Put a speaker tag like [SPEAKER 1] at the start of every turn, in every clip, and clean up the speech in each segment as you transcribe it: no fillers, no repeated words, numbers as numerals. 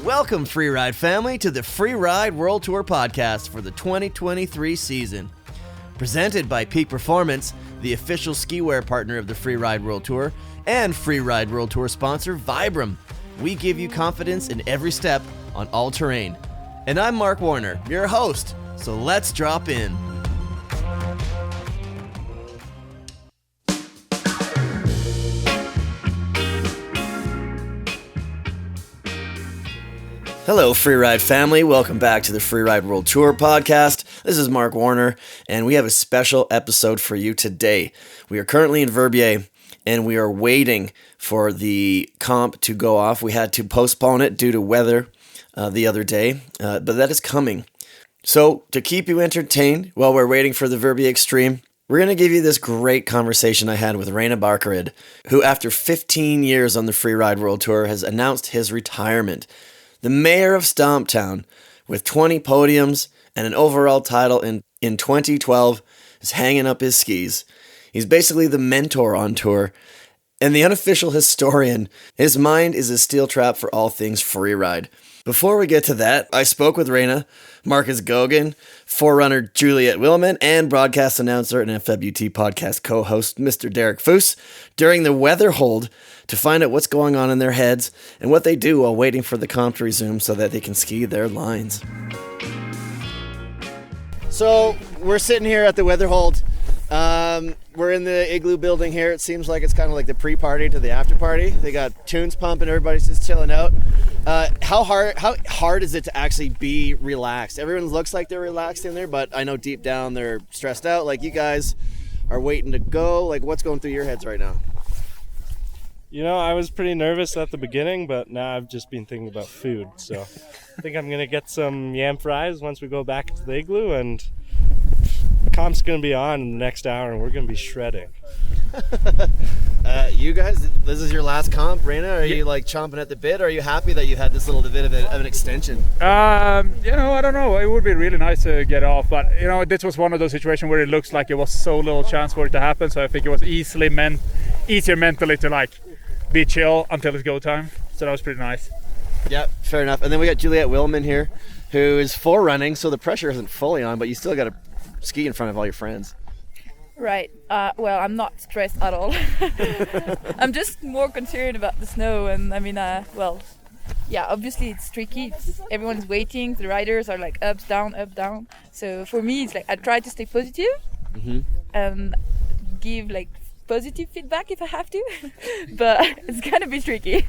[SPEAKER 1] Welcome, Freeride family, to the Freeride World Tour podcast for the 2023 season. Presented by Peak Performance, the official ski wear partner of the Freeride World Tour, and Freeride World Tour sponsor Vibram. We give you confidence in every step on all terrain. And I'm Mark Warner, your host, so let's drop in. Hello, Freeride family. Welcome back to the Freeride World Tour podcast. This is Mark Warner, and we have a special episode for you today. We are currently in Verbier, and we are waiting for the comp to go off. We had to postpone it due to weather the other day, but that is coming. So, to keep you entertained while we're waiting for the Verbier Extreme, we're going to give you this great conversation I had with Reine Barkered, who after 15 years on the Freeride World Tour has announced his retirement. The mayor of Stomptown, with 20 podiums and an overall title in 2012, is hanging up his skis. He's basically the mentor on tour, and the unofficial historian. His mind is a steel trap for all things freeride. Before we get to that, I spoke with Reine, Marcus Gogan, forerunner Juliette Willman, and broadcast announcer and FWT podcast co-host Mr. Derek Foose during the weather hold to find out what's going on in their heads and what they do while waiting for the comp to resume so that they can ski their lines. So we're sitting here at the weather hold. We're in the igloo building here. It seems like it's kind of like the pre-party to the after-party. They got tunes pumping, everybody's just chilling out. How hard is it to actually be relaxed? Everyone looks like they're relaxed in there, but I know deep down they're stressed out. Like, you guys are waiting to go. Like, what's going through your heads right now?
[SPEAKER 2] You know, I was pretty nervous at the beginning, but now I've just been thinking about food. So I think I'm going to get some yam fries once we go back into the igloo, and comp's going to be on in the next hour, and we're going to be shredding.
[SPEAKER 1] You guys, this is your last comp, Reine? Are you like chomping at the bit? Or are you happy that you had this little bit of an extension?
[SPEAKER 3] I don't know. It would be really nice to get off, but this was one of those situations where it looks like it was so little chance for it to happen. So I think it was easier mentally to like be chill until it's go time. So that was pretty nice.
[SPEAKER 1] Yeah, fair enough. And then we got Juliette Willman here, who is forerunning, so the pressure isn't fully on, but you still got to ski in front of all your friends.
[SPEAKER 4] Right. Well, I'm not stressed at all. I'm just more concerned about the snow, and obviously it's tricky. Everyone's waiting. The riders are like up, down. So for me, it's like I try to stay positive and give like positive feedback if I have to, but it's gonna be tricky.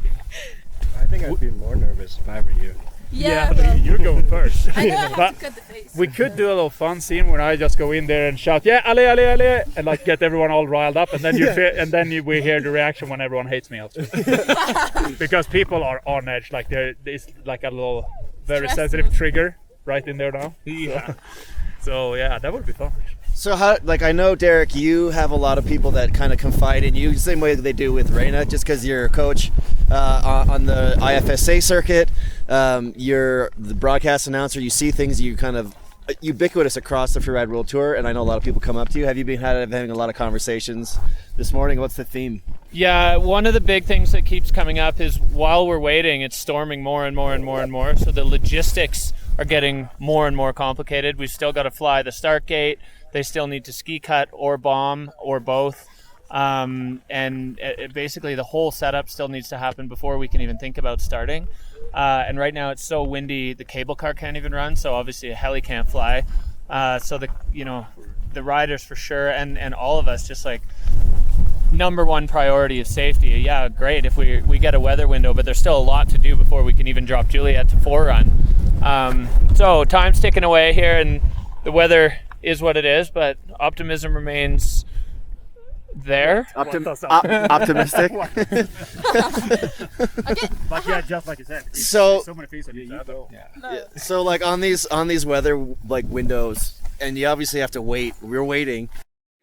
[SPEAKER 2] I think I'd be more nervous if I were you.
[SPEAKER 4] Yeah,
[SPEAKER 3] you're going first.
[SPEAKER 4] I know I have
[SPEAKER 3] But
[SPEAKER 4] to cut the face.
[SPEAKER 3] we could do a little fun scene where I just go in there and shout, "Yeah, allez, allez, allez," and like get everyone all riled up, and then we hear the reaction when everyone hates me also. Because people are on edge, like there's like a little very sensitive trigger right in there now. Yeah. So yeah, that would be fun.
[SPEAKER 1] So how, like, I know, Derek, you have a lot of people that kind of confide in you, the same way they do with Reine, just because you're a coach on the IFSA circuit. You're the broadcast announcer. You see things, you kind of ubiquitous across the Freeride World Tour, and I know a lot of people come up to you. Have you been having a lot of conversations this morning? What's the theme?
[SPEAKER 5] Yeah, one of the big things that keeps coming up is while we're waiting, it's storming more and more and more and more. So the logistics are getting more and more complicated. We've still got to fly the start gate. They still need to ski cut or bomb or both. Basically the whole setup still needs to happen before we can even think about starting. And right now it's so windy, the cable car can't even run. So obviously a heli can't fly. So the riders for sure, and all of us, just like number one priority is safety. Yeah, great if we get a weather window, but there's still a lot to do before we can even drop Juliette to forerun. So time's ticking away here, and the weather is what it is, but optimism remains there.
[SPEAKER 1] Optimistic.
[SPEAKER 3] But yeah, just like you said,
[SPEAKER 1] so
[SPEAKER 3] many things that you do.
[SPEAKER 1] Yeah. So like on these weather like windows, and you obviously have to wait. We're waiting.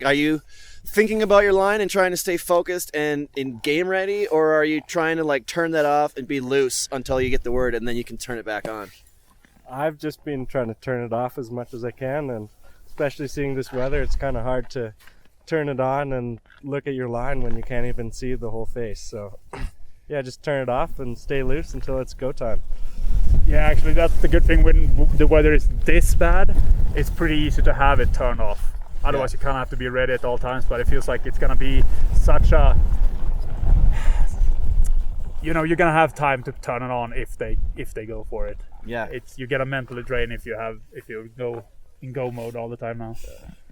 [SPEAKER 1] Are you thinking about your line and trying to stay focused and in game ready, or are you trying to like turn that off and be loose until you get the word and then you can turn it back on?
[SPEAKER 2] I've just been trying to turn it off as much as I can, and especially seeing this weather, it's kind of hard to turn it on and look at your line when you can't even see the whole face. So yeah, just turn it off and stay loose until it's go time.
[SPEAKER 3] Yeah, actually, that's the good thing when the weather is this bad. It's pretty easy to have it turned off. Otherwise, you kind of have to be ready at all times. But it feels like it's gonna be such a, you're gonna have time to turn it on if they go for it.
[SPEAKER 1] Yeah.
[SPEAKER 3] You get a mentally drain if you go in go mode all the time now.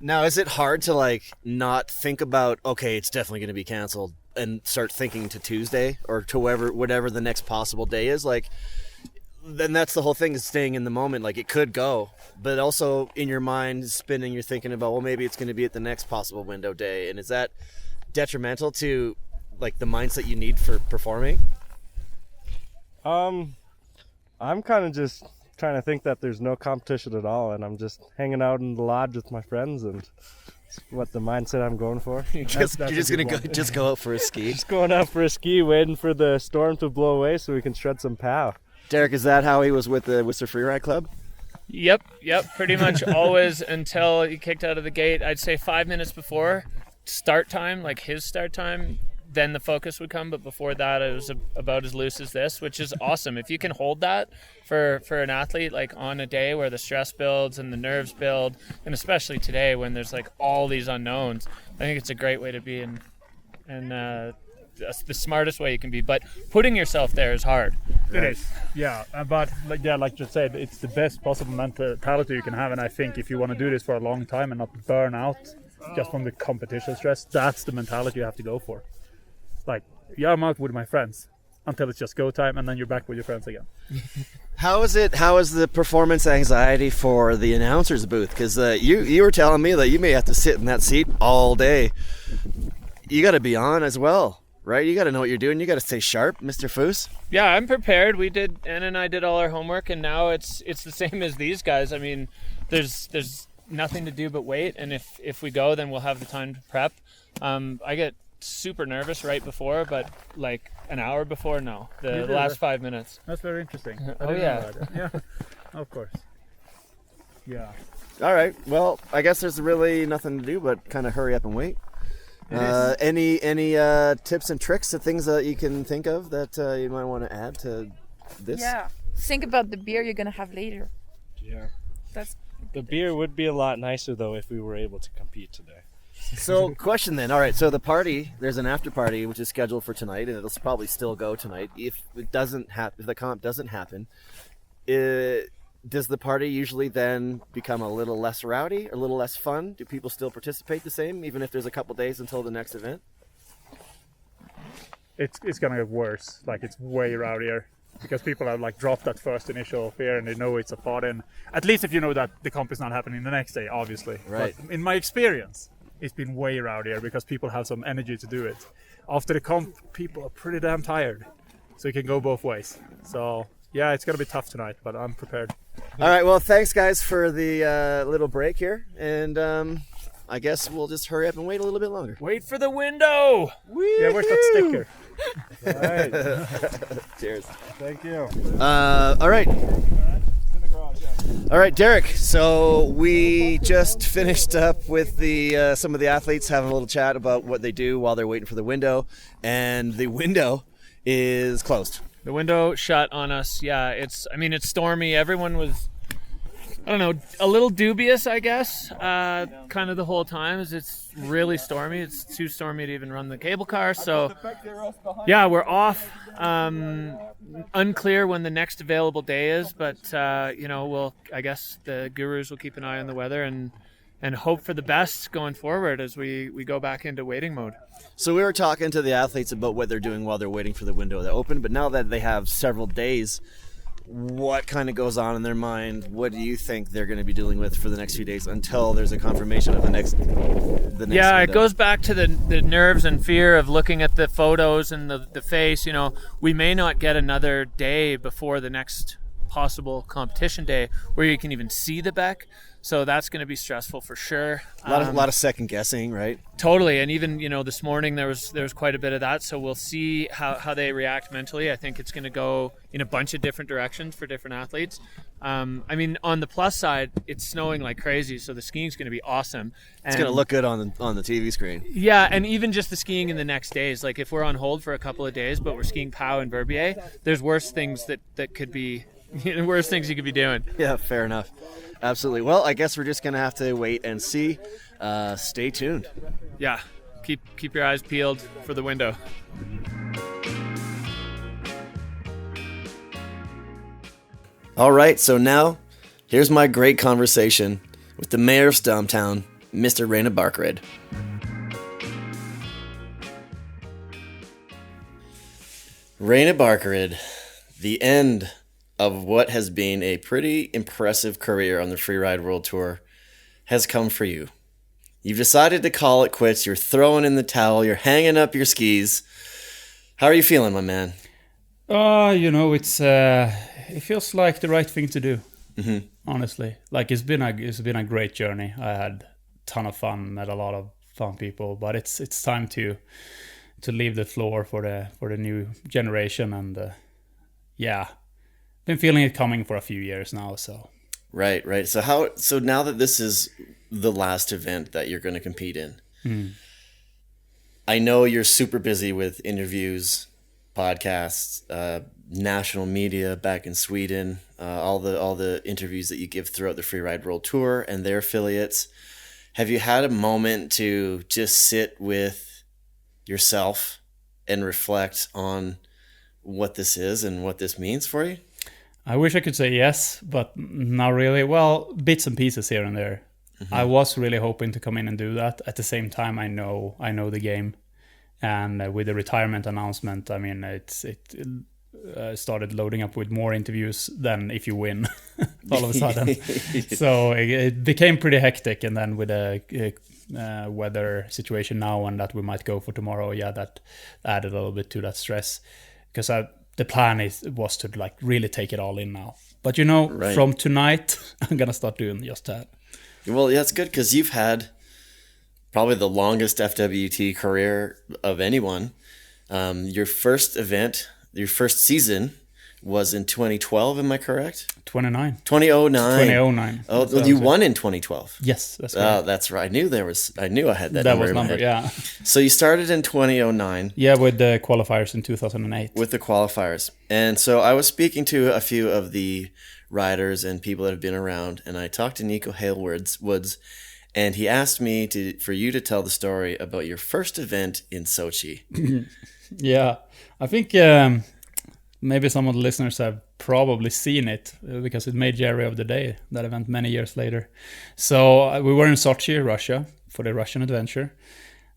[SPEAKER 1] Now, is it hard to like not think about, okay, it's definitely going to be canceled, and start thinking to Tuesday or to whatever the next possible day is? Like, then that's the whole thing, is staying in the moment. Like, it could go, but also in your mind spinning, you're thinking about, well, maybe it's going to be at the next possible window day. And is that detrimental to like the mindset you need for performing?
[SPEAKER 2] I'm kind of just trying to think that there's no competition at all, and I'm just hanging out in the lodge with my friends, and it's what the mindset I'm going for.
[SPEAKER 1] You're just gonna go out for a ski.
[SPEAKER 2] Just going out for a ski, waiting for the storm to blow away so we can shred some pow.
[SPEAKER 1] Derek, is that how he was with the Worcester Freeride Club?
[SPEAKER 5] Yep, pretty much always until he kicked out of the gate. I'd say 5 minutes before start time, like his start time, then the focus would come. But before that, it was about as loose as this, which is awesome. If you can hold that for an athlete, like on a day where the stress builds and the nerves build, and especially today when there's like all these unknowns, I think it's a great way to be, and that's the smartest way you can be. But putting yourself there is hard.
[SPEAKER 3] It is, yeah. But like you said, it's the best possible mentality you can have. And I think if you want to do this for a long time and not burn out just from the competition stress, that's the mentality you have to go for. Like, yeah, I'm out with my friends until it's just go time, and then you're back with your friends again.
[SPEAKER 1] How is the performance anxiety for the announcer's booth? Because you were telling me that you may have to sit in that seat all day. You got to be on as well, right? You got to know what you're doing. You got to stay sharp, Mr. Foose.
[SPEAKER 5] Yeah, I'm prepared. Anna and I did all our homework, and now it's the same as these guys. I mean, there's nothing to do but wait, and if we go, then we'll have the time to prep. I get super nervous right before, but like an hour before, no. The last 5 minutes.
[SPEAKER 3] That's very interesting.
[SPEAKER 5] Oh yeah.
[SPEAKER 3] Yeah, of course. Yeah.
[SPEAKER 1] All right. Well, I guess there's really nothing to do but kind of hurry up and wait. Any tips and tricks, the things that you can think of that you might want to add to this?
[SPEAKER 4] Yeah. Think about the beer you're gonna have later.
[SPEAKER 2] Yeah.
[SPEAKER 4] The
[SPEAKER 2] beer would be a lot nicer though if we were able to compete today.
[SPEAKER 1] So, question then. All right. So the party, there's an after party which is scheduled for tonight, and it'll probably still go tonight. If it doesn't happen, if the comp doesn't happen, does the party usually then become a little less rowdy, a little less fun? Do people still participate the same, even if there's a couple days until the next event?
[SPEAKER 3] It's gonna get worse. Like, it's way rowdier because people have like dropped that first initial fear and they know it's a party. And at least if you know that the comp is not happening the next day, obviously.
[SPEAKER 1] Right.
[SPEAKER 3] But in my experience, it's been way rowdier because people have some energy to do it. After the comp, people are pretty damn tired, so it can go both ways. So yeah, it's gonna be tough tonight, but I'm prepared.
[SPEAKER 1] All right. Well, thanks guys for the little break here, and I guess we'll just hurry up and wait a little bit longer.
[SPEAKER 5] Wait for the window.
[SPEAKER 1] Woo-hoo!
[SPEAKER 3] Yeah, where's that sticker?
[SPEAKER 2] All right.
[SPEAKER 1] Cheers.
[SPEAKER 2] Thank you.
[SPEAKER 1] All right. All right, Derek. So we just finished up with the some of the athletes having a little chat about what they do while they're waiting for the window, and the window is closed.
[SPEAKER 5] The window shut on us. Yeah, it's stormy. Everyone was, I don't know, a little dubious, I guess, kind of the whole time, as it's really stormy. It's too stormy to even run the cable car. So, yeah, we're off. Unclear when the next available day is, but, I guess the gurus will keep an eye on the weather and hope for the best going forward as we go back into waiting mode.
[SPEAKER 1] So we were talking to the athletes about what they're doing while they're waiting for the window to open, but now that they have several days, what kind of goes on in their mind? What do you think they're going to be dealing with for the next few days until there's a confirmation of the next
[SPEAKER 5] Yeah,
[SPEAKER 1] window?
[SPEAKER 5] It goes back to the nerves and fear of looking at the photos and the face. You know, we may not get another day before the next possible competition day where you can even see the Bec. So that's going to be stressful for sure.
[SPEAKER 1] A lot of second guessing, right?
[SPEAKER 5] Totally. And even, this morning there was quite a bit of that. So we'll see how they react mentally. I think it's going to go in a bunch of different directions for different athletes. On the plus side, it's snowing like crazy, so the skiing's going to be awesome.
[SPEAKER 1] It's going to look good on the TV screen.
[SPEAKER 5] Yeah, and even just the skiing in the next days. Like if we're on hold for a couple of days, but we're skiing POW and Verbier, there's worse things that could be, worse things you could be doing.
[SPEAKER 1] Yeah, fair enough. Absolutely. Well, I guess we're just going to have to wait and see. Stay tuned.
[SPEAKER 5] Yeah, keep your eyes peeled for the window.
[SPEAKER 1] All right, so now here's my great conversation with the mayor of Stomptown, Mr. Reine Barkered. Reine Barkered, the end of what has been a pretty impressive career on the Freeride World Tour has come for you. You've decided to call it quits. You're throwing in the towel. You're hanging up your skis. How are you feeling, my man?
[SPEAKER 3] It's it feels like the right thing to do. Mm-hmm. Honestly, like it's been a great journey. I had a ton of fun, met a lot of fun people, but it's time to leave the floor for the new generation, and been feeling it coming for a few years now. So
[SPEAKER 1] right. So now that this is the last event that you're going to compete in, I know you're super busy with interviews, podcasts, national media back in Sweden, all the interviews that you give throughout the Freeride World Tour and their affiliates. Have you had a moment to just sit with yourself and reflect on what this is and what this means for you?
[SPEAKER 3] I wish I could say yes, but not really. Well, bits and pieces here and there. Mm-hmm. I was really hoping to come in and do that. At the same time, I know the game, and with the retirement announcement, I mean, it started loading up with more interviews than if you win all of a sudden. So it became pretty hectic, and then with the weather situation now and that we might go for tomorrow, that added a little bit to that stress, because the plan was to like really take it all in now. But right. From tonight, I'm gonna start doing just that.
[SPEAKER 1] Well, that's good, because you've had probably the longest FWT career of anyone. Your first event, your first season was in 2012, am I correct?
[SPEAKER 3] 2009.
[SPEAKER 1] 2009. Oh, so you won in 2012.
[SPEAKER 3] Yes, that's right.
[SPEAKER 1] Oh, that's right. I knew I had that number.
[SPEAKER 3] That was number, yeah.
[SPEAKER 1] So you started in 2009.
[SPEAKER 3] Yeah, with the qualifiers in 2008.
[SPEAKER 1] With the qualifiers. And so I was speaking to a few of the riders and people that have been around, and I talked to Nico Halewoods, and he asked me for you to tell the story about your first event in Sochi.
[SPEAKER 3] Yeah, I think maybe some of the listeners have probably seen it, because it made Jerry of the Day, that event, many years later. So we were in Sochi, Russia, for the Russian adventure,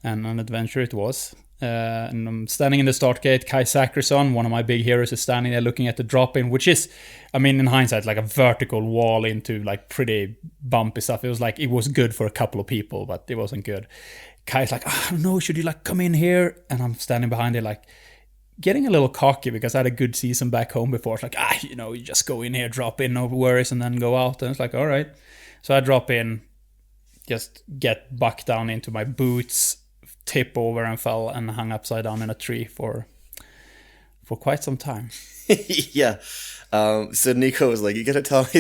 [SPEAKER 3] and an adventure it was. And I'm standing in the start gate. Kai Sakrison, one of my big heroes, is standing there looking at the drop-in, which is, I mean, in hindsight, like a vertical wall into like pretty bumpy stuff. It was good for a couple of people, but it wasn't good. Kai's like, I don't know, should you like come in here? And I'm standing behind it, like getting a little cocky, because I had a good season back home before. It's like, you just go in here, drop in, no worries, and then go out. And it's like, all right. So I drop in, just get bucked down into my boots, tip over and fell and hung upside down in a tree for quite some time.
[SPEAKER 1] Yeah. So Nico was like, he's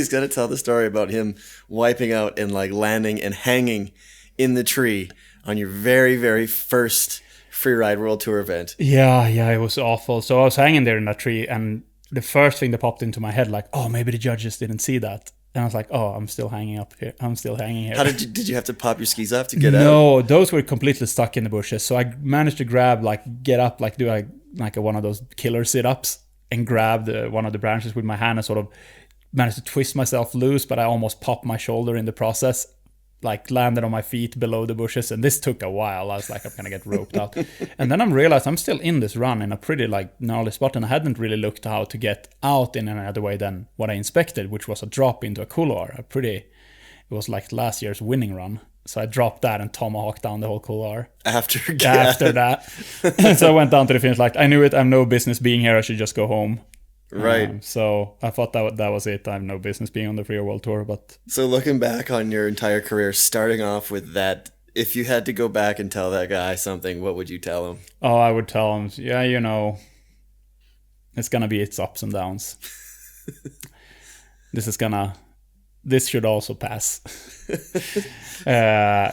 [SPEAKER 1] got to tell the story about him wiping out and like landing and hanging in the tree on your very, very first Freeride World Tour event.
[SPEAKER 3] Yeah, it was awful. So I was hanging there in that tree, and the first thing that popped into my head, like, oh, maybe the judges didn't see that. And I was like, oh, I'm still hanging up here. How
[SPEAKER 1] did you have to pop your skis off to get out?
[SPEAKER 3] No, those were completely stuck in the bushes. So I managed to get up, do one of those killer sit-ups, and grab one of the branches with my hand and sort of managed to twist myself loose, but I almost popped my shoulder in the process, like landed on my feet below the bushes. And this took a while. I was like, I'm going to get roped out. And then I realized I'm still in this run in a pretty like gnarly spot, and I hadn't really looked how to get out in any other way than what I inspected, which was a drop into a couloir. It was like last year's winning run. So I dropped that and tomahawked down the whole couloir. After that. So I went down to the finish, like, I knew it. I have no business being here. I should just go home.
[SPEAKER 1] Right.
[SPEAKER 3] So I thought that was it. I have no business being on the Freeride World Tour, but
[SPEAKER 1] So looking back on your entire career, starting off with that, if you had to go back and tell that guy something, what would you tell him?
[SPEAKER 3] I would tell him, yeah, it's gonna be its ups and downs. This should also pass.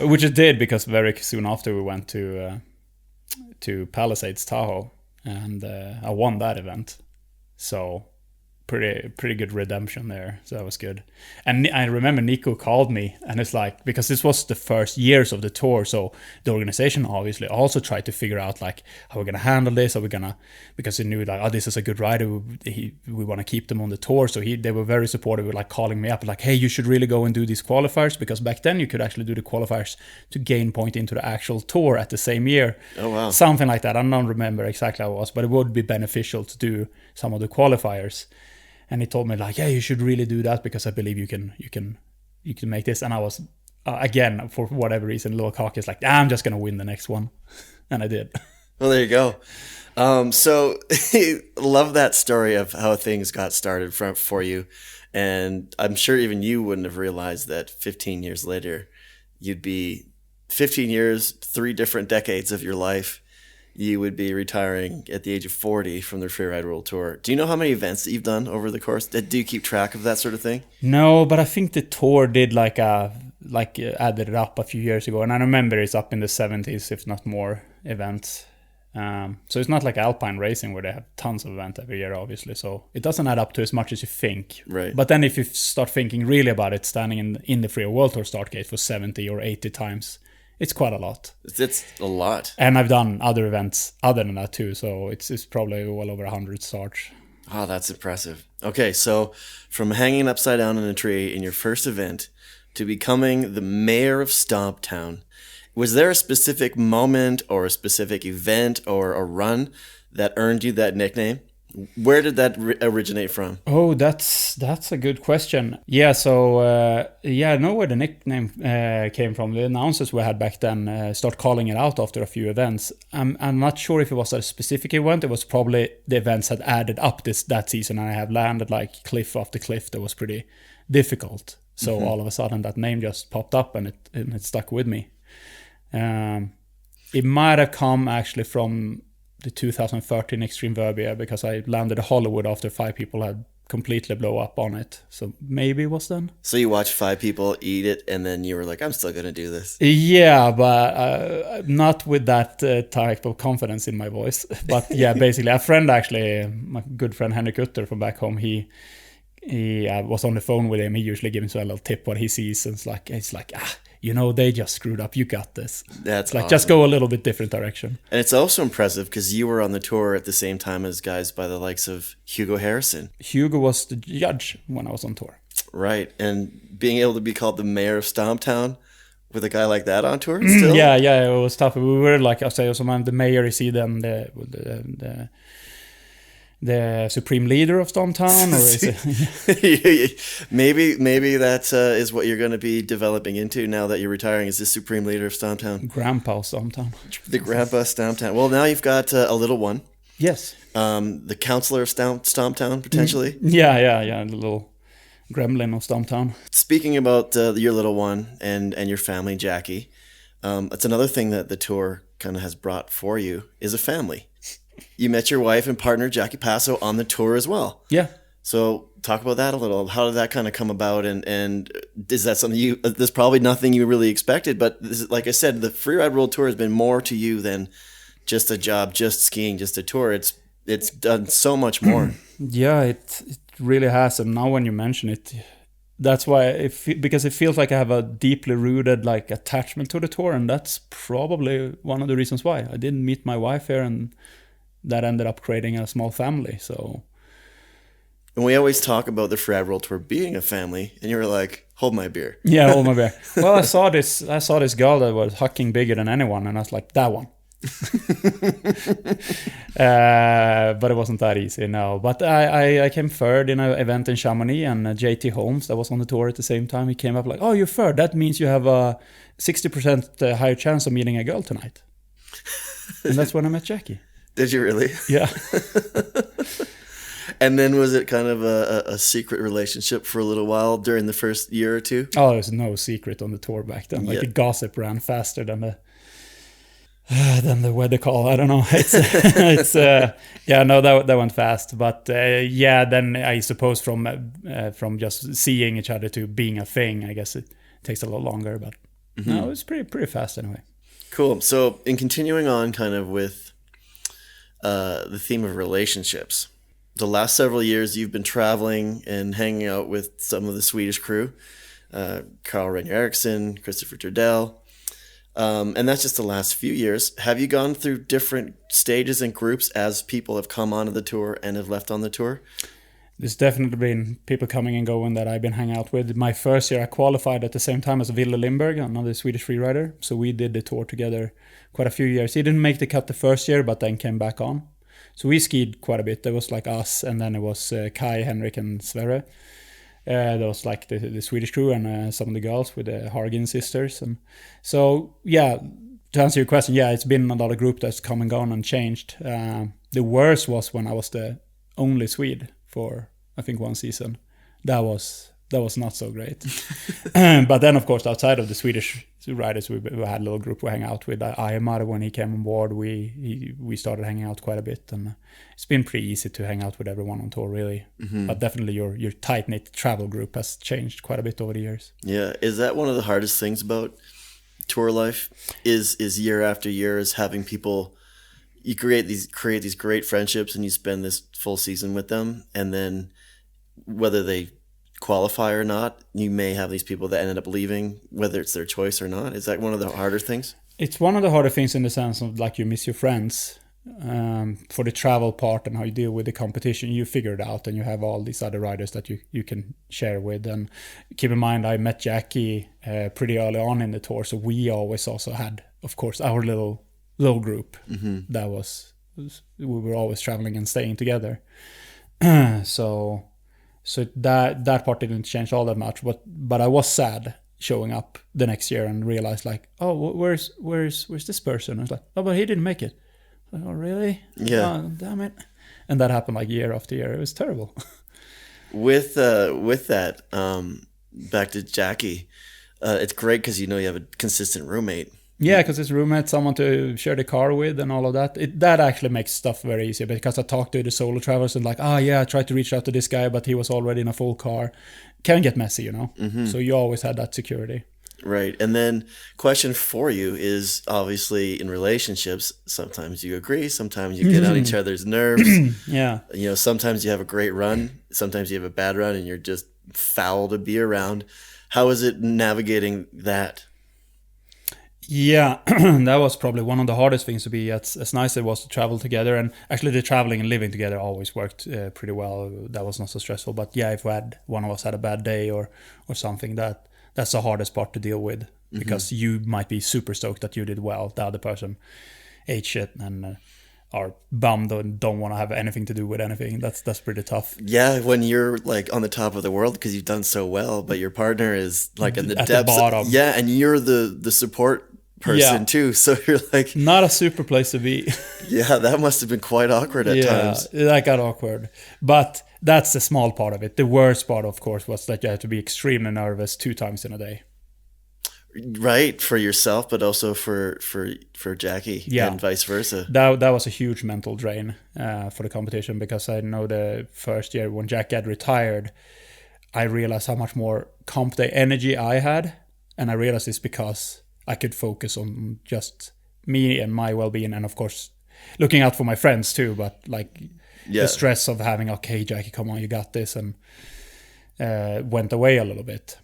[SPEAKER 3] Which it did, because very soon after we went to Palisades Tahoe, and I won that event. So pretty good redemption there. So that was good. And I remember Nico called me, and it's like, because this was the first years of the tour, so the organization obviously also tried to figure out like how we're gonna handle this. Because they knew like, oh, this is a good rider, we want to keep them on the tour. So they were very supportive with like calling me up like, hey, you should really go and do these qualifiers, because back then you could actually do the qualifiers to gain point into the actual tour at the same year.
[SPEAKER 1] Oh wow.
[SPEAKER 3] Something like that. I don't remember exactly how it was, but it would be beneficial to do some of the qualifiers. And he told me like, yeah, you should really do that, because I believe you can make this. And I was again, for whatever reason, a little cocky, is like, I'm just gonna win the next one, and I did.
[SPEAKER 1] Well, there you go. So love that story of how things got started for you, and I'm sure even you wouldn't have realized that 15 years later, you'd be 15 years, 3 different decades of your life. You would be retiring at the age of 40 from the Freeride World Tour. Do you know how many events that you've done over the course? Do you keep track of that sort of thing?
[SPEAKER 3] No, but I think the tour did added it up a few years ago, and I remember it's up in the 70s, if not more, events. So it's not like Alpine racing where they have tons of events every year, obviously. So it doesn't add up to as much as you think.
[SPEAKER 1] Right.
[SPEAKER 3] But then if you start thinking really about it, standing in the Freeride World Tour start gate for 70 or 80 times, it's quite a lot.
[SPEAKER 1] It's a lot.
[SPEAKER 3] And I've done other events other than that too, so it's probably well over 100 starts.
[SPEAKER 1] Oh, that's impressive. Okay, so from hanging upside down in a tree in your first event to becoming the mayor of Stomptown, was there a specific moment or a specific event or a run that earned you that nickname? Where did that originate from?
[SPEAKER 3] Oh, that's a good question. Yeah, so I know where the nickname came from. The announcers we had back then start calling it out after a few events. I'm not sure if it was a specific event. It was probably the events had added up that season, and I have landed like cliff after cliff that was pretty difficult. So all of a sudden that name just popped up, and it stuck with me. It might have come actually from the 2013 Extreme Verbier, because I landed at Hollywood after 5 people had completely blow up on it. So maybe it was then.
[SPEAKER 1] So you watched 5 people eat it, and then you were like, I'm still going to do this.
[SPEAKER 3] Yeah, but not with that type of confidence in my voice. But yeah, basically a friend actually, my good friend Henrik Utter from back home, he was on the phone with him. He usually gives me a little tip what he sees, and it's like they just screwed up. You got this.
[SPEAKER 1] That's
[SPEAKER 3] like
[SPEAKER 1] awesome.
[SPEAKER 3] Just go a little bit different direction.
[SPEAKER 1] And it's also impressive because you were on the tour at the same time as guys by the likes of Hugo Harrison.
[SPEAKER 3] Hugo was the judge when I was on tour.
[SPEAKER 1] Right, and being able to be called the mayor of Stomptown with a guy like that on tour still?
[SPEAKER 3] Yeah, it was tough. We were like, I say, I'm the mayor. Is he then the supreme leader of Stomptown, or is it?
[SPEAKER 1] maybe that is what you're going to be developing into now that you're retiring, is the supreme leader of Stomptown.
[SPEAKER 3] Grandpa Stomptown.
[SPEAKER 1] The grandpa Stomptown. Well, now you've got a little one.
[SPEAKER 3] Yes.
[SPEAKER 1] The counselor of Stomptown, potentially.
[SPEAKER 3] Yeah, the little gremlin of Stomptown.
[SPEAKER 1] Speaking about your little one and your family, Jackie, it's another thing that the tour kind of has brought for you is a family. You met your wife and partner, Jackie Passo, on the tour as well.
[SPEAKER 3] Yeah.
[SPEAKER 1] So talk about that a little. How did that kind of come about? And is that something there's probably nothing you really expected, but like I said, the Freeride World Tour has been more to you than just a job, just skiing, just a tour. It's done so much more.
[SPEAKER 3] Yeah, it really has. And now when you mention it, that's why because it feels like I have a deeply rooted like attachment to the tour, and that's probably one of the reasons why I didn't meet my wife here, and that ended up creating a small family. So,
[SPEAKER 1] and we always talk about the Freeride World Tour being a family, and you were like, "Hold my beer."
[SPEAKER 3] Yeah, hold my beer. Well, I saw this girl that was hucking bigger than anyone, and I was like, that one. But it wasn't that easy, no. But I came third in an event in Chamonix, and JT Holmes, that was on the tour at the same time, he came up like, "Oh, you're third. That means you have a 60% higher chance of meeting a girl tonight." And that's when I met Jackie.
[SPEAKER 1] Did you really?
[SPEAKER 3] Yeah.
[SPEAKER 1] And then was it kind of a secret relationship for a little while during the first year or two?
[SPEAKER 3] Oh, there's no secret on the tour back then. Like the gossip ran faster than the weather call. I don't know. It's that went fast. But then I suppose from just seeing each other to being a thing, I guess it takes a lot longer. But no, it's pretty fast anyway.
[SPEAKER 1] Cool. So in continuing on kind of with the theme of relationships, the last several years you've been traveling and hanging out with some of the Swedish crew, Reine Barkered, Christopher Turdell. And that's just the last few years. Have you gone through different stages and groups as people have come onto the tour and have left on the tour?
[SPEAKER 3] There's definitely been people coming and going that I've been hanging out with. My first year I qualified at the same time as Ville Lindberg, another Swedish freerider. So we did the tour together quite a few years. He didn't make the cut the first year, but then came back on. So we skied quite a bit. There was like us, and then it was Kai, Henrik, and Sverre. There was like the Swedish crew and some of the girls with the Hargin sisters. And so, yeah, to answer your question, yeah, it's been a lot of group that's come and gone and changed. The worst was when I was the only Swede for, I think, one season. That was not so great. But then, of course, outside of the Swedish riders, we had a little group we hang out with. Aymar, when he came on board, we started hanging out quite a bit, and it's been pretty easy to hang out with everyone on tour, really. But definitely your tight-knit travel group has changed quite a bit over the years.
[SPEAKER 1] Yeah, is that one of the hardest things about tour life? Is year after year is having people, you create these great friendships, and you spend this full season with them, and then whether they qualify or not, you may have these people that ended up leaving, whether it's their choice or not. Is that one of the harder things? It's
[SPEAKER 3] one of the harder things in the sense of like you miss your friends. For the travel part and how you deal with the competition, you figure it out, and you have all these other riders that you can share with. And keep in mind, I met Jackie pretty early on in the tour, so we always also had, of course, our little group. That was, we were always traveling and staying together. So that part didn't change all that much, but I was sad showing up the next year and realized like, oh, where's this person? I was like, oh, but he didn't make it. Like, oh, really?
[SPEAKER 1] Yeah.
[SPEAKER 3] Oh, damn it. And that happened like year after year. It was terrible.
[SPEAKER 1] With that, back to Jackie, it's great because you have a consistent roommate.
[SPEAKER 3] Yeah, because it's roommate, someone to share the car with and all of that. That actually makes stuff very easy, because I talked to the solo travelers and like, I tried to reach out to this guy, but he was already in a full car. Can get messy, So you always had that security.
[SPEAKER 1] Right. And then question for you is, obviously in relationships, sometimes you agree, sometimes you get on each other's nerves.
[SPEAKER 3] Yeah.
[SPEAKER 1] Sometimes you have a great run, sometimes you have a bad run, and you're just foul to be around. How is it navigating that?
[SPEAKER 3] Yeah, that was probably one of the hardest things to be. As nice as it was to travel together, and actually the traveling and living together always worked pretty well. That was not so stressful. But yeah, if one of us had a bad day or something, that's the hardest part to deal with, because you might be super stoked that you did well, the other person ate shit and are bummed and don't want to have anything to do with anything. That's pretty tough.
[SPEAKER 1] Yeah, when you're like on the top of the world because you've done so well, but your partner is like in the
[SPEAKER 3] at
[SPEAKER 1] depths.
[SPEAKER 3] The bottom.
[SPEAKER 1] Yeah, and you're the support person too, so you're like,
[SPEAKER 3] not a super place to be.
[SPEAKER 1] Yeah, that must have been quite awkward at times.
[SPEAKER 3] Yeah, that got awkward, but that's the small part of it. The worst part, of course, was that you had to be extremely nervous 2 times in a day.
[SPEAKER 1] Right, for yourself, but also for Jackie, and vice versa.
[SPEAKER 3] That was a huge mental drain for the competition, because I know the first year when Jack had retired, I realized how much more comp day energy I had, and I realized it's because I could focus on just me and my well-being, and of course looking out for my friends too, but like the stress of having, okay, Jackie, come on, you got this, and went away a little bit.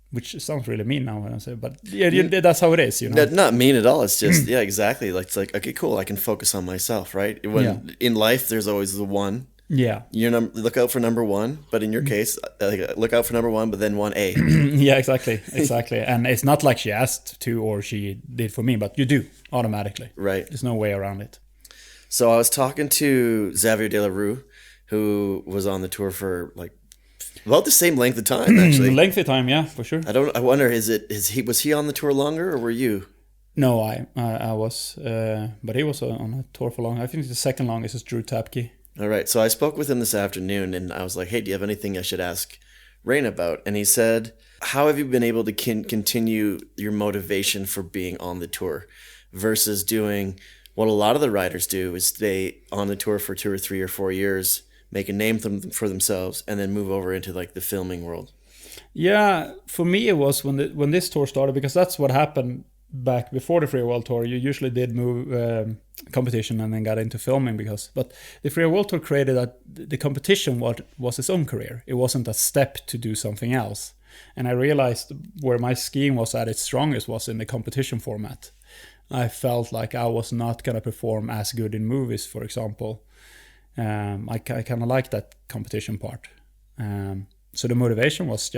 [SPEAKER 3] Which sounds really mean now when I say, but that's how it is,
[SPEAKER 1] Not mean at all. It's just, exactly. Like, it's like, okay, cool, I can focus on myself, right? When in life, there's always the one.
[SPEAKER 3] Yeah.
[SPEAKER 1] Look out for number one, but in your case, look out for number one, but then 1A.
[SPEAKER 3] Yeah, exactly. And it's not like she asked to or she did for me, but you do automatically.
[SPEAKER 1] Right.
[SPEAKER 3] There's no way around it.
[SPEAKER 1] So I was talking to Xavier De La Rue, who was on the tour for like about the same length of time, actually.
[SPEAKER 3] Length of time, yeah, for sure.
[SPEAKER 1] I wonder, was he on the tour longer, or were you?
[SPEAKER 3] No, I was, but he was on a tour for long. I think the second longest is Drew Tapke.
[SPEAKER 1] All right. So I spoke with him this afternoon, and I was like, "Hey, do you have anything I should ask Reine about?" And he said, "How have you been able to continue your motivation for being on the tour versus doing what a lot of the riders do, is stay on the tour for 2 or 3 or 4 years, make a name for themselves, and then move over into like the filming world?"
[SPEAKER 3] Yeah, for me it was when this tour started, because that's what happened back before the Freeride World Tour. You usually did move competition and then got into filming, but the Freeride World Tour created that the competition was its own career. It wasn't a step to do something else. And I realized where my skiing was at its strongest was in the competition format. I felt like I was not going to perform as good in movies, for example. I kind of like that competition part. So the motivation was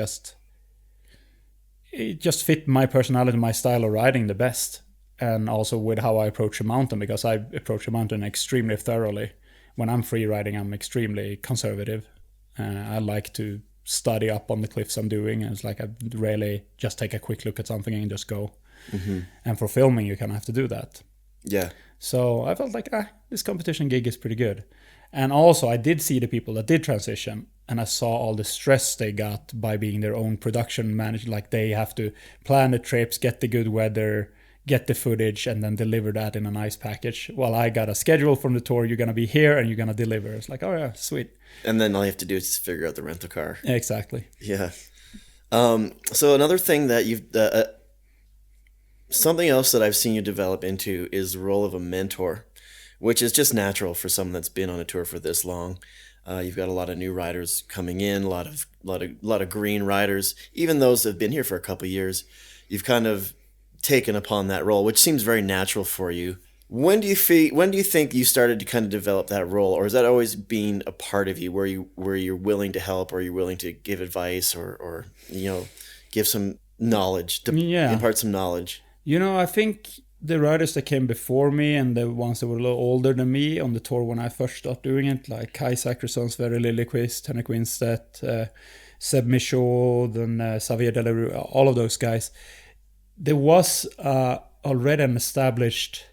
[SPEAKER 3] it just fit my personality, my style of riding the best. And also with how I approach a mountain, because I approach a mountain extremely thoroughly. When I'm free riding, I'm extremely conservative. I like to study up on the cliffs I'm doing. And it's like I rarely just take a quick look at something and just go. Mm-hmm. And for filming, you kind of have to do that.
[SPEAKER 1] Yeah.
[SPEAKER 3] So I felt like, this competition gig is pretty good. And also I did see the people that did transition, and I saw all the stress they got by being their own production manager. Like they have to plan the trips, get the good weather, get the footage, and then deliver that in a nice package. Well, I got a schedule from the tour. You're going to be here and you're going to deliver. It's like, oh yeah, sweet.
[SPEAKER 1] And then all you have to do is figure out the rental car.
[SPEAKER 3] Exactly.
[SPEAKER 1] Yeah. So another thing that you've... something else that I've seen you develop into is the role of a mentor, which is just natural for someone that's been on a tour for this long. You've got a lot of new riders coming in, a lot of green riders, even those that have been here for a couple of years. You've kind of taken upon that role, which seems very natural for you. When do you think you started to kind of develop that role, or has that always been a part of you, where you're willing to help, or you're willing to give advice, or give some knowledge, impart some knowledge?
[SPEAKER 3] I think the riders that came before me and the ones that were a little older than me on the tour when I first started doing it, like Kai Zackersson, Sverre Liljeqvist, Henrik Winstedt, Seb Michaud, then Xavier Delarue, all of those guys, there was already an established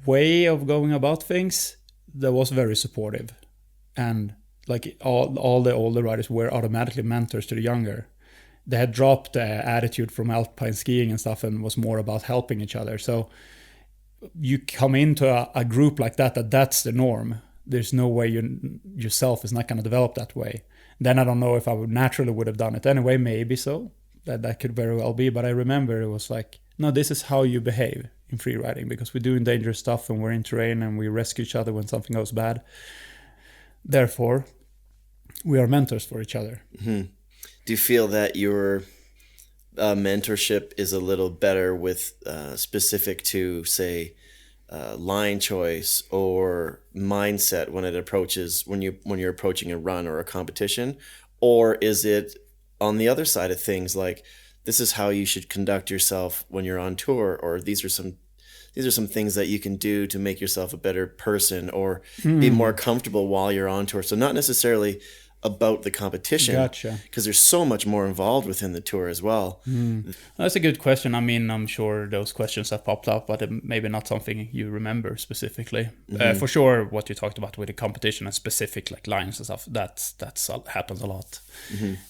[SPEAKER 3] way of going about things that was very supportive. And like all the older riders were automatically mentors to the younger. They had dropped the attitude from alpine skiing and stuff and was more about helping each other. So you come into a group like that's the norm. There's no way yourself is not going to develop that way. Then I don't know if I would have done it anyway. Maybe so. That could very well be. But I remember it was like, no, this is how you behave in free riding, because we're doing dangerous stuff and we're in terrain and we rescue each other when something goes bad. Therefore, we are mentors for each other.
[SPEAKER 1] Mm-hmm. Do you feel that your mentorship is a little better with specific to, say, line choice or mindset when you're approaching a run or a competition, or is it on the other side of things, like this is how you should conduct yourself when you're on tour, or these are some things that you can do to make yourself a better person or be more comfortable while you're on tour? So not necessarily about the competition,
[SPEAKER 3] gotcha,
[SPEAKER 1] because there's so much more involved within the tour as well.
[SPEAKER 3] That's a good question. I mean, I'm sure those questions have popped up, but maybe not something you remember specifically. For sure, what you talked about with the competition and specific like lines and stuff, that's happens a lot.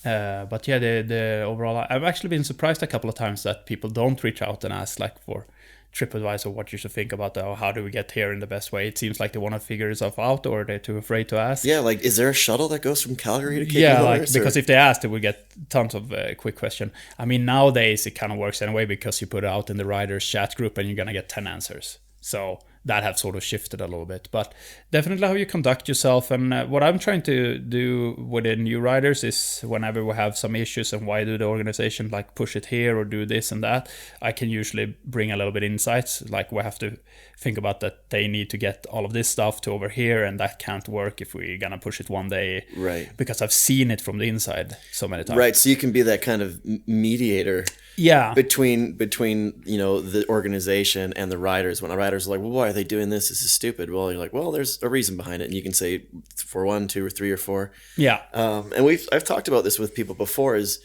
[SPEAKER 3] But yeah, the overall, I've actually been surprised a couple of times that people don't reach out and ask like for trip advice or what you should think about how do we get here in the best way. It seems like they want to figure itself out, or they're too afraid to ask.
[SPEAKER 1] Yeah, like is there a shuttle that goes from Calgary to Cape
[SPEAKER 3] Yeah,
[SPEAKER 1] Norris,
[SPEAKER 3] because if they ask, they would get tons of quick question. I mean, nowadays it kind of works anyway, because you put it out in the riders chat group and you're gonna get 10 answers. So that have sort of shifted a little bit, but definitely how you conduct yourself. And what I'm trying to do with the new riders is whenever we have some issues and why do the organization like push it here or do this and that, I can usually bring a little bit insights. Like we have to think about that they need to get all of this stuff to over here, and that can't work if we're gonna push it one day.
[SPEAKER 1] Right.
[SPEAKER 3] Because I've seen it from the inside so many times.
[SPEAKER 1] Right. So you can be that kind of mediator.
[SPEAKER 3] Yeah.
[SPEAKER 1] Between the organization and the riders. When a rider's like, well, why are they doing this? This is stupid. Well, you're like, well, there's a reason behind it, and you can say for 1, 2, or 3, or 4.
[SPEAKER 3] Yeah.
[SPEAKER 1] And I've talked about this with people before. Is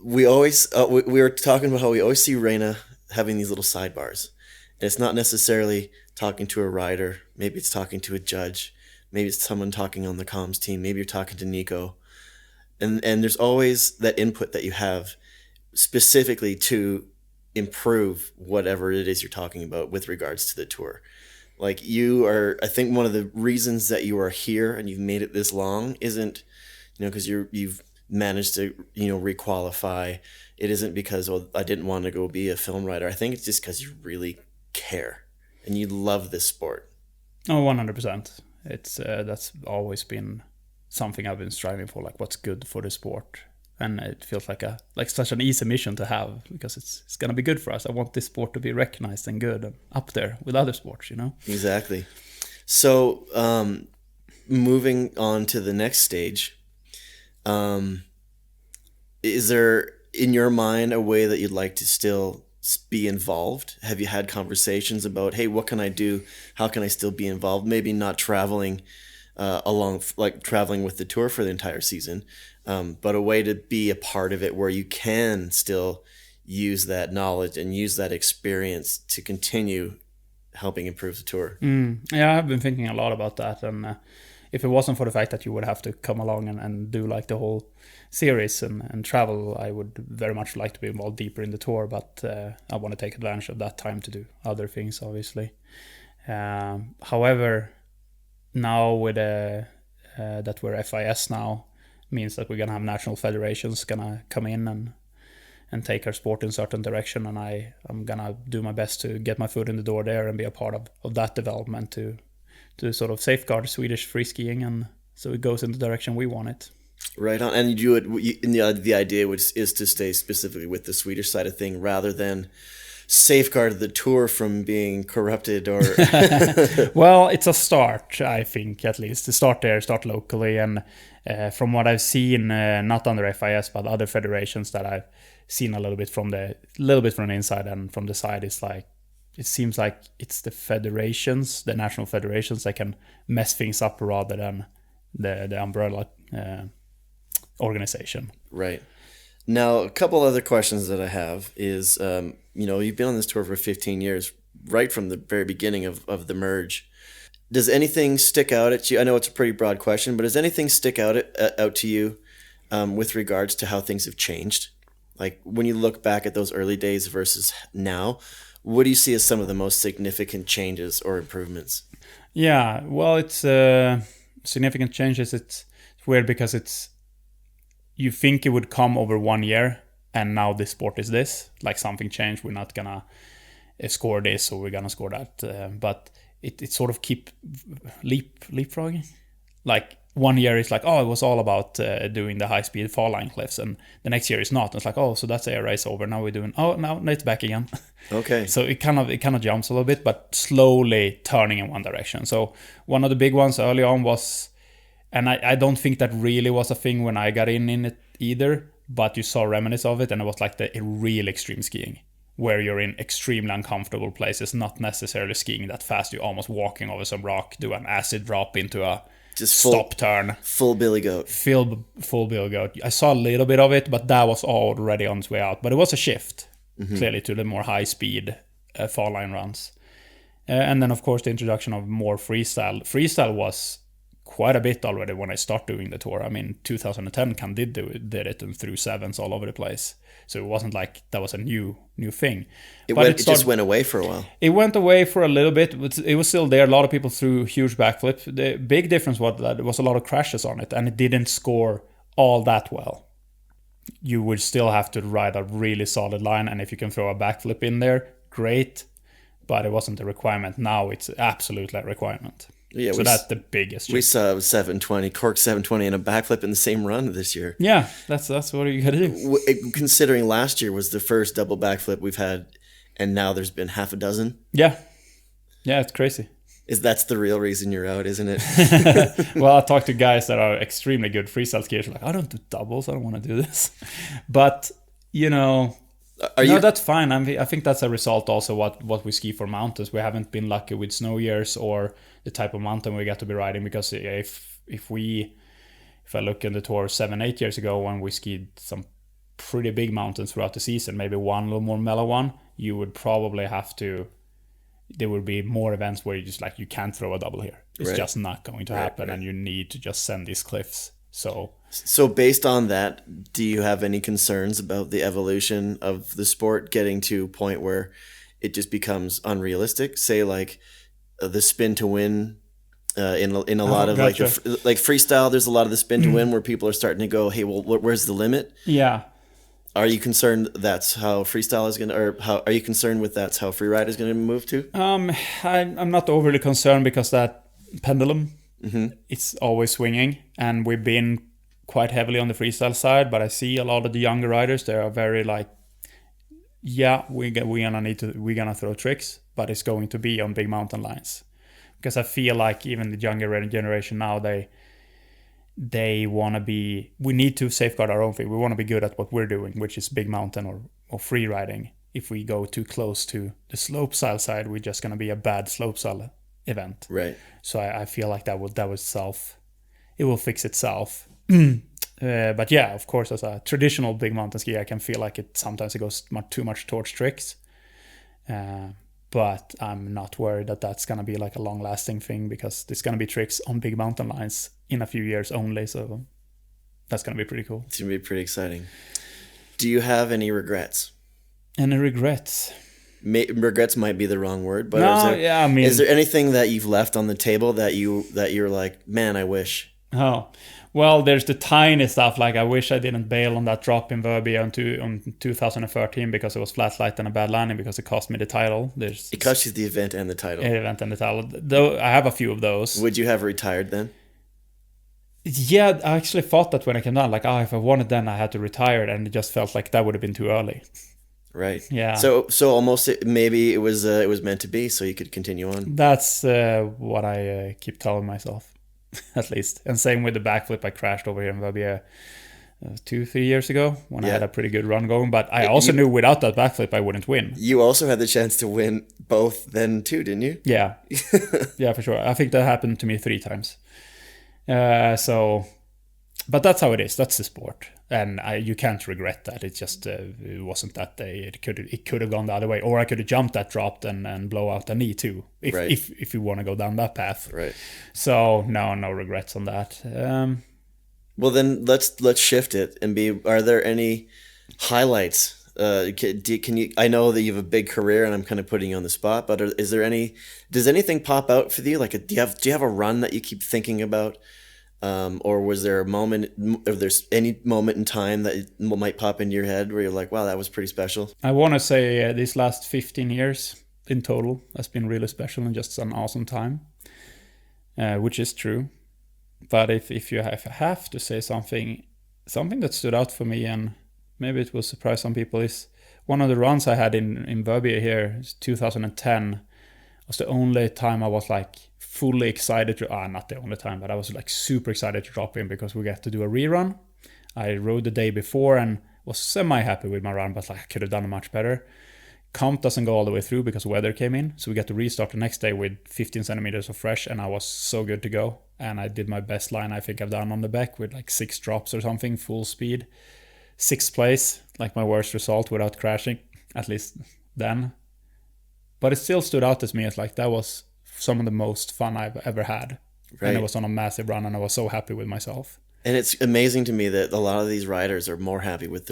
[SPEAKER 1] we always we were talking about how we always see Reine having these little sidebars, It's not necessarily talking to a rider. Maybe it's talking to a judge. Maybe it's someone talking on the comms team. Maybe you're talking to Nico. And there's always that input that you have specifically to improve whatever it is you're talking about with regards to the tour. Like you are, I think one of the reasons that you are here and you've made it this long isn't, because you've managed to, requalify. It isn't because, I didn't want to go be a film writer. I think it's just because you really care and you love this sport.
[SPEAKER 3] Oh, 100%. It's that's always been something I've been striving for, like what's good for the sport. And it feels like such an easy mission to have, because it's going to be good for us. I want this sport to be recognized and good and up there with other sports,
[SPEAKER 1] Exactly. So moving on to the next stage, is there in your mind a way that you'd like to still be involved? Have you had conversations about, hey, what can I do? How can I still be involved? Maybe not traveling traveling with the tour for the entire season, but a way to be a part of it where you can still use that knowledge and use that experience to continue helping improve the tour.
[SPEAKER 3] Yeah, I've been thinking a lot about that. And if it wasn't for the fact that you would have to come along and do like the whole series and travel, I would very much like to be involved deeper in the tour. But I want to take advantage of that time to do other things, obviously. However, now with that we're FIS now, means that we're gonna have national federations gonna come in and take our sport in a certain direction, and I'm gonna do my best to get my foot in the door there and be a part of that development to sort of safeguard Swedish free skiing, and so it goes in the direction we want it.
[SPEAKER 1] Right on. And you do it. The idea is to stay specifically with the Swedish side of thing rather than safeguard the tour from being corrupted or
[SPEAKER 3] Well, it's a start, I think, at least to start there, start locally. And from what I've seen, not under FIS but other federations that I've seen a little bit from the inside and from the side, it's like it seems like it's the federations, the national federations, that can mess things up rather than the umbrella organization.
[SPEAKER 1] Right. Now, a couple other questions that I have is, you've been on this tour for 15 years, right from the very beginning of the merge. Does anything stick out at you? I know it's a pretty broad question, but does anything stick out to you with regards to how things have changed? Like when you look back at those early days versus now, what do you see as some of the most significant changes or improvements?
[SPEAKER 3] Yeah, well, it's significant changes. It's weird because you think it would come over 1 year, and now this sport is this. Like something changed. We're not gonna score this, or we're gonna score that. But it sort of keep leapfrogging. Like 1 year is like, it was all about doing the high speed fall line cliffs, and the next year is not. It's like, so that's a race over. Now we're doing. Now it's back again.
[SPEAKER 1] Okay.
[SPEAKER 3] So it kind of jumps a little bit, but slowly turning in one direction. So one of the big ones early on was. And I don't think that really was a thing when I got in it either, but you saw remnants of it, and it was like the real extreme skiing, where you're in extremely uncomfortable places, not necessarily skiing that fast, you're almost walking over some rock, do an acid drop into a stop turn.
[SPEAKER 1] Full Billy Goat.
[SPEAKER 3] Full Billy Goat. I saw a little bit of it, but that was already on its way out. But it was a shift, clearly, to the more high-speed fall line runs. And then, of course, the introduction of more freestyle. Freestyle was quite a bit already when I started doing the tour. I mean, 2010 Cam did it and threw sevens all over the place. So it wasn't like that was a new thing.
[SPEAKER 1] It just went away for a while.
[SPEAKER 3] It went away for a little bit, but it was still there. A lot of people threw huge backflips. The big difference was that there was a lot of crashes on it, and it didn't score all that well. You would still have to ride a really solid line, and if you can throw a backflip in there, great. But it wasn't a requirement. Now it's absolutely a requirement.
[SPEAKER 1] Yeah,
[SPEAKER 3] so that's the biggest.
[SPEAKER 1] We saw 720, cork 720, and a backflip in the same run this year.
[SPEAKER 3] Yeah, that's what you got to do.
[SPEAKER 1] Considering last year was the first double backflip we've had, and now there's been half a dozen.
[SPEAKER 3] Yeah, it's crazy.
[SPEAKER 1] That's the real reason you're out, isn't it?
[SPEAKER 3] Well, I talked to guys that are extremely good freestyle skiers. Like, I don't do doubles. I don't want to do this. But that's fine. I think that's a result also what we ski for mountains. We haven't been lucky with snow years or the type of mountain we got to be riding, because if I look in the tour 7-8 years ago when we skied some pretty big mountains throughout the season, maybe one little more mellow one, you would probably have to there will be more events where you just like, you can't throw a double here. It's just not going to happen, and you need to just send these cliffs. So
[SPEAKER 1] based on that, do you have any concerns about the evolution of the sport getting to a point where it just becomes unrealistic? Say like the spin to win in a lot of
[SPEAKER 3] gotcha.
[SPEAKER 1] like freestyle, there's a lot of the spin to win where people are starting to go, hey, well, where's the limit?
[SPEAKER 3] Yeah.
[SPEAKER 1] Are you concerned that's how freestyle is going to, or how are you concerned with that's how freeride is going to move to?
[SPEAKER 3] I'm not overly concerned because that pendulum, it's always swinging, and we've been quite heavily on the freestyle side, but I see a lot of the younger riders, they are very like, yeah, we're gonna throw tricks, but it's going to be on big mountain lines. Because I feel like even the younger generation now, they want to be, we need to safeguard our own thing. We want to be good at what we're doing, which is big mountain or free riding. If we go too close to the slopestyle side, we're just going to be a bad slopestyle event.
[SPEAKER 1] Right.
[SPEAKER 3] So I feel like that will fix itself. But yeah, of course, as a traditional big mountain skier, I can feel like sometimes it goes too much towards tricks. But I'm not worried that that's going to be like a long-lasting thing, because there's going to be tricks on big mountain lines in a few years only. So that's going to be pretty cool.
[SPEAKER 1] It's going to be pretty exciting. Do you have any regrets?
[SPEAKER 3] Any regrets?
[SPEAKER 1] Regrets might be the wrong word, but
[SPEAKER 3] no,
[SPEAKER 1] is there anything that you've left on the table that you're like, man, I wish?
[SPEAKER 3] Oh, well, there's the tiny stuff, like I wish I didn't bail on that drop in Verbier on 2013 because it was flat light and a bad landing, because it cost me the title.
[SPEAKER 1] It cost you the event and the title.
[SPEAKER 3] Though I have a few of those.
[SPEAKER 1] Would you have retired then?
[SPEAKER 3] Yeah, I actually thought that when I came down, like, if I wanted then I had to retire, and it just felt like that would have been too early.
[SPEAKER 1] Right.
[SPEAKER 3] Yeah.
[SPEAKER 1] So almost maybe it was meant to be, so you could continue on.
[SPEAKER 3] That's what I keep telling myself. At least. And same with the backflip. I crashed over here in Verbier 2-3 years ago when I had a pretty good run going, but I also knew without that backflip I wouldn't win.
[SPEAKER 1] You also had the chance to win both then too, didn't you?
[SPEAKER 3] Yeah. Yeah, for sure. I think that happened to me 3 times. But that's how it is. That's the sport, and you can't regret that. It just it wasn't that day. It could have gone the other way, or I could have jumped that drop and blow out the knee too, if you want to go down that path.
[SPEAKER 1] Right.
[SPEAKER 3] So no regrets on that.
[SPEAKER 1] Well, then let's shift it and be. Are there any highlights? Can you? I know that you have a big career, and I'm kind of putting you on the spot. But is there any? Does anything pop out for you? Like, do you have a run that you keep thinking about? Or was there a moment, if there's any moment in time that it might pop into your head where you're like, wow, that was pretty special?
[SPEAKER 3] I want to say these last 15 years in total has been really special and just an awesome time, which is true. But if I have to say something that stood out for me, and maybe it will surprise some people, is one of the runs I had in Verbier here, 2010, was the only time I was like fully excited to, not the only time, but I was like super excited to drop in, because we got to do a rerun. I rode the day before and was semi-happy with my run, but like I could have done it much better. Comp doesn't go all the way through because weather came in, so we got to restart the next day with 15 centimeters of fresh, and I was so good to go. And I did my best line I think I've done on the Bec with like 6 drops or something, full speed. 6th place, like my worst result without crashing, at least then. But it still stood out to me as like that was some of the most fun I've ever had. Right. And it was on a massive run, and I was so happy with myself.
[SPEAKER 1] And it's amazing to me that a lot of these riders are more happy with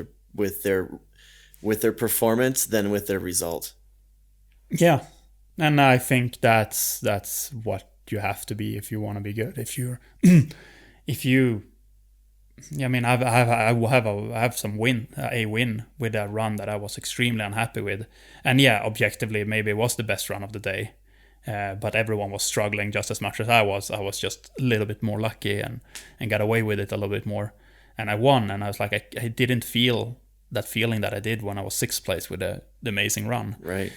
[SPEAKER 1] their performance than with their result. Yeah.
[SPEAKER 3] And I think that's what you have to be if you want to be good. I have some win with a run that I was extremely unhappy with, and objectively maybe it was the best run of the day, but everyone was struggling just as much as I was. I was just a little bit more lucky and got away with it a little bit more, and I won. And I was like, I didn't feel that feeling that I did when I was 6th place with the amazing run.
[SPEAKER 1] Right.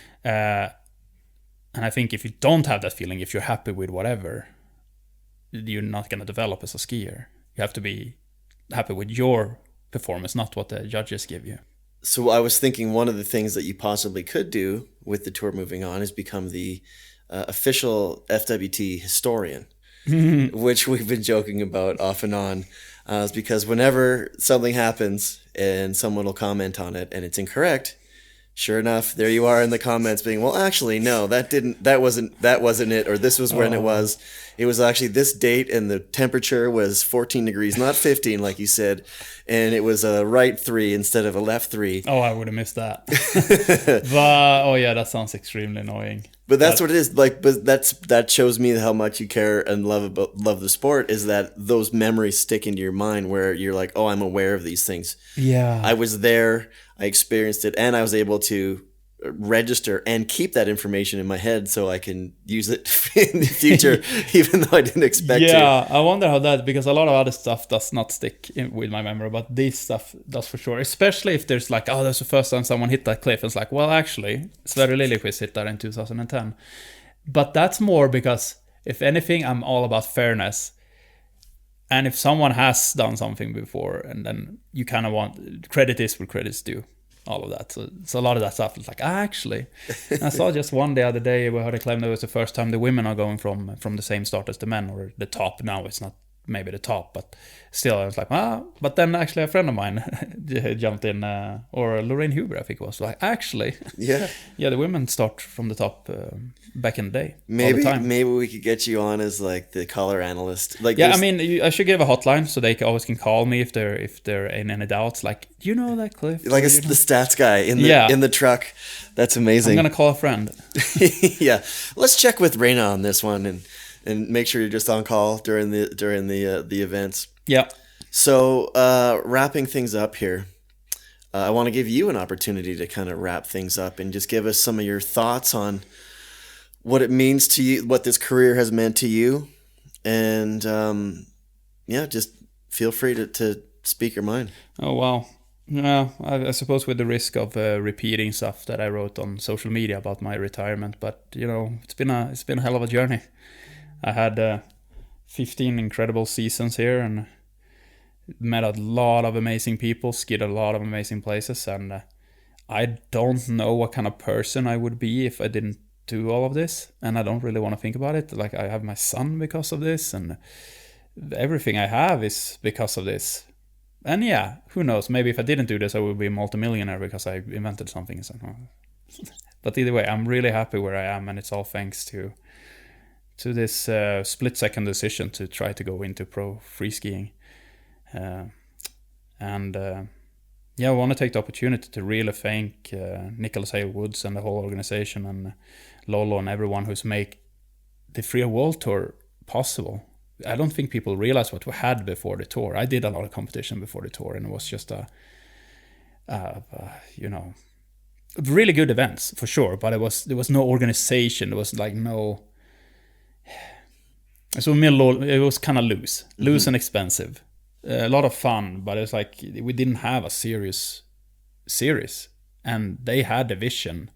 [SPEAKER 3] And I think if you don't have that feeling, if you're happy with whatever, you're not going to develop as a skier. You have to be happy with your performance, not what the judges give you.
[SPEAKER 1] So I was thinking one of the things that you possibly could do with the tour moving on is become the official FWT historian, which we've been joking about off and on, is because whenever something happens and someone will comment on it and it's incorrect, Sure enough, there you are in the comments being, well, actually, no, that wasn't it, or this was when it was. It was actually this date, and the temperature was 14 degrees, not 15, like you said, and it was a right 3 instead of a left 3.
[SPEAKER 3] Oh, I would have missed that. But, oh yeah, that sounds extremely annoying.
[SPEAKER 1] But that's what it is. Like, but that shows me how much you care and love the sport. Is that those memories stick into your mind where you're like, oh, I'm aware of these things.
[SPEAKER 3] Yeah,
[SPEAKER 1] I was there. I experienced it, and I was able to register and keep that information in my head so I can use it in the future, even though I didn't expect to.
[SPEAKER 3] Yeah, I wonder how that, because a lot of other stuff does not stick with my memory, but this stuff does for sure. Especially if there's like, oh, that's the first time someone hit that cliff. It's like, well, actually, Sverre Liljeqvist hit that in 2010. But that's more because, if anything, I'm all about fairness. And if someone has done something before, and then you kind of want, credit is where credit's due. All of that. So a lot of that stuff is like, actually. I saw just one the other day where they claimed it was the first time the women are going from the same start as the men, or the top. Now it's not maybe the top, but still I was like, but then actually a friend of mine jumped in, or Lorraine Huber, I think it was, like, actually, yeah, the women start from the top back in the day.
[SPEAKER 1] Maybe we could get you on as like the color analyst. Like,
[SPEAKER 3] yeah, I mean, I should give a hotline so they always can call me if they're in any doubts. Like, do you know that cliff?
[SPEAKER 1] Like the stats guy in the truck. That's amazing.
[SPEAKER 3] I'm gonna call a friend.
[SPEAKER 1] Yeah, let's check with Reine on this one and make sure you're just on call during the events.
[SPEAKER 3] Yeah.
[SPEAKER 1] So wrapping things up here, I want to give you an opportunity to kind of wrap things up and just give us some of your thoughts on what it means to you, what this career has meant to you, and just feel free to speak your mind.
[SPEAKER 3] Oh wow. Yeah, I suppose with the risk of repeating stuff that I wrote on social media about my retirement, but it's been a hell of a journey. I had 15 incredible seasons here and met a lot of amazing people, skied a lot of amazing places, and I don't know what kind of person I would be if I didn't do all of this, and I don't really want to think about it. Like, I have my son because of this, and everything I have is because of this. And yeah, who knows, maybe if I didn't do this I would be a multimillionaire because I invented something. So, but either way, I'm really happy where I am, and it's all thanks to this split-second decision to try to go into pro free skiing. I want to take the opportunity to really thank Nicholas Hale Woods and the whole organization, and Lolo and everyone who's made the Freeride World Tour possible. I don't think people realize what we had before the tour. I did a lot of competition before the tour, and it was just really good events for sure. But there was no organization. There was like no. So it was kind of loose and expensive. A lot of fun, but it's like we didn't have a serious series, and they had a vision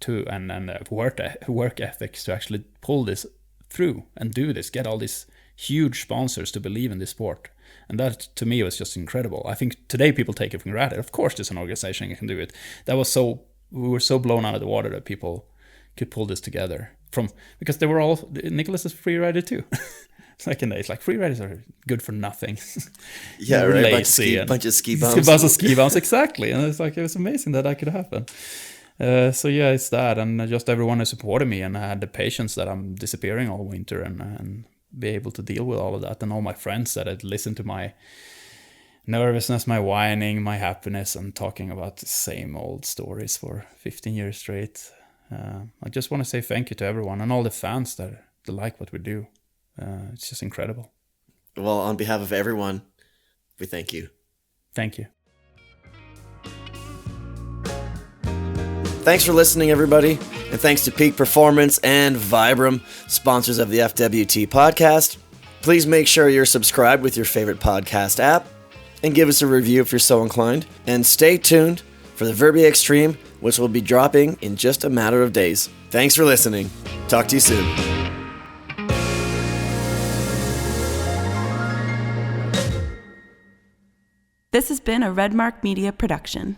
[SPEAKER 3] to and work ethics to actually pull this through and do this, get all these huge sponsors to believe in this sport. And that to me was just incredible. I think today people take it for granted. Of course there's an organization that can do it. We were so blown out of the water that people could pull this together because they were all, Nicholas is a free rider too. It's like free riders are good for nothing.
[SPEAKER 1] Yeah, right. Bunch of ski bumps.
[SPEAKER 3] Bunch of ski bumps, exactly. And it was amazing that could happen. It's that, and just everyone who supported me, and I had the patience that I'm disappearing all winter and be able to deal with all of that, and all my friends that had listened to my nervousness, my whining, my happiness, and talking about the same old stories for 15 years straight. I just want to say thank you to everyone and all the fans that like what we do. It's just incredible.
[SPEAKER 1] Well, on behalf of everyone, we thank you.
[SPEAKER 3] Thank you.
[SPEAKER 1] Thanks for listening, everybody. And thanks to Peak Performance and Vibram, sponsors of the FWT podcast. Please make sure you're subscribed with your favorite podcast app and give us a review if you're so inclined. And stay tuned for the Verbier Extreme, which will be dropping in just a matter of days. Thanks for listening. Talk to you soon.
[SPEAKER 6] This has been a Redmark Media production.